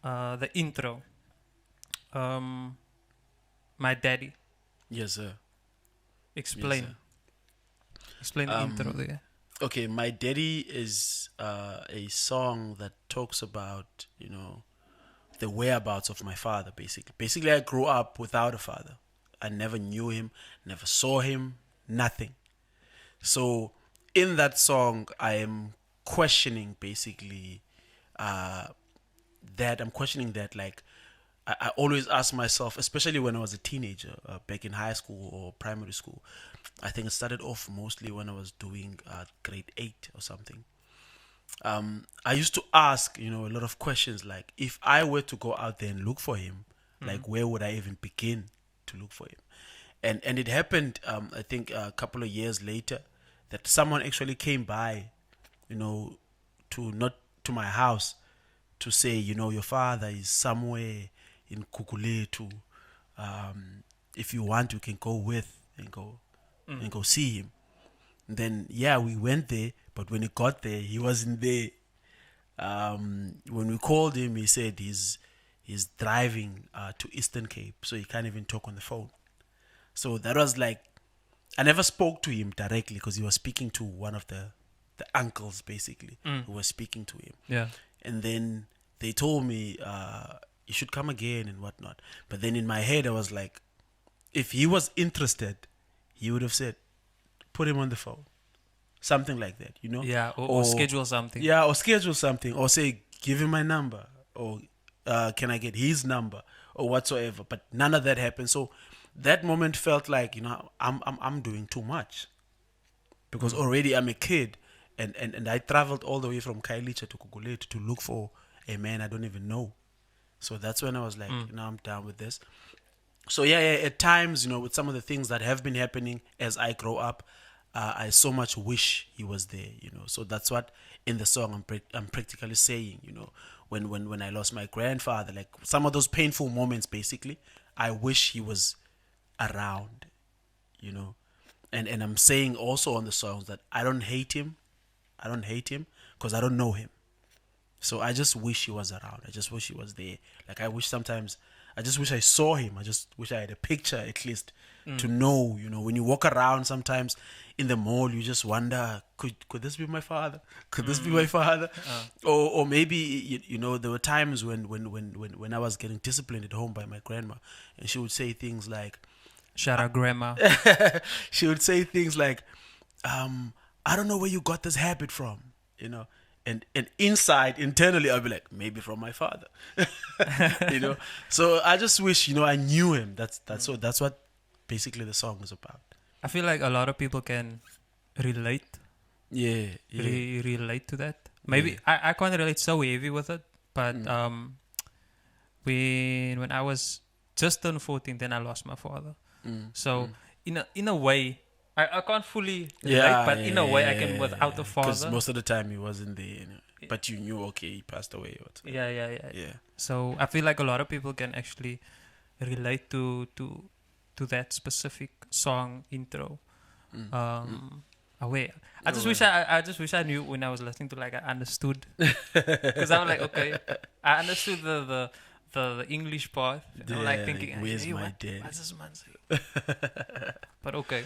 the intro. My daddy. Yes, sir. Explain. Yes, sir. Explain the intro there. Okay, My Daddy is a song that talks about, the whereabouts of my father, basically. Basically, I grew up without a father. I never knew him, never saw him, nothing. So, in that song, I am questioning basically that. I'm questioning that, like, I always ask myself, especially when I was a teenager, back in high school or primary school. I think it started off mostly when I was doing grade 8 or something. I used to ask, a lot of questions like, if I were to go out there and look for him, like, where would I even begin to look for him? And it happened, I think, a couple of years later, that someone actually came by, to not to my house, to say, your father is somewhere in Kukuletu. If you want, you can go with and go see him. And then we went there, but when he got there, he wasn't there. When we called him, he said he's driving to Eastern Cape, so he can't even talk on the phone. So that was like, I never spoke to him directly because he was speaking to one of the uncles, basically, who was speaking to him. Yeah. And then they told me, you should come again and whatnot. But then in my head, I was like, if he was interested, he would have said, put him on the phone. Something like that, Yeah, or schedule something. Yeah, or schedule something. Or say, give him my number. Or can I get his number? Or whatsoever. But none of that happened. So that moment felt like, I'm doing too much. Because already I'm a kid. And I traveled all the way from Khayelitsha to Gugulethu to look for a man I don't even know. So that's when I was like, I'm done with this. So at times, with some of the things that have been happening as I grow up, I so much wish he was there, So that's what in the song I'm practically saying, when I lost my grandfather, like some of those painful moments, basically, I wish he was around, And I'm saying also on the songs that I don't hate him because I don't know him. So I just wish he was around. I just wish he was there. Like I just wish I saw him. I just wish I had a picture at least to know, when you walk around sometimes in the mall, you just wonder, could this be my father? Could this be my father? Or maybe, there were times when I was getting disciplined at home by my grandma, and she would say things like, Shout out grandma. she would say things like, I don't know where you got this habit from, And internally, I'll be like, maybe from my father, So I just wish, I knew him. That's what basically the song is about. I feel like a lot of people can relate. Yeah. Relate to that. Maybe I can't relate so heavy with it, but when I was just turned 14, then I lost my father. So in a way, I can't fully relate, but in a way I can without a father. Because most of the time he wasn't there, but you knew, okay, he passed away. Yeah. So I feel like a lot of people can actually relate to that specific song intro. I just wish I knew when I was listening to, like, I understood, because I was like, okay, I understood the English part. I'm like thinking, where's my dad? What's this man saying? But okay.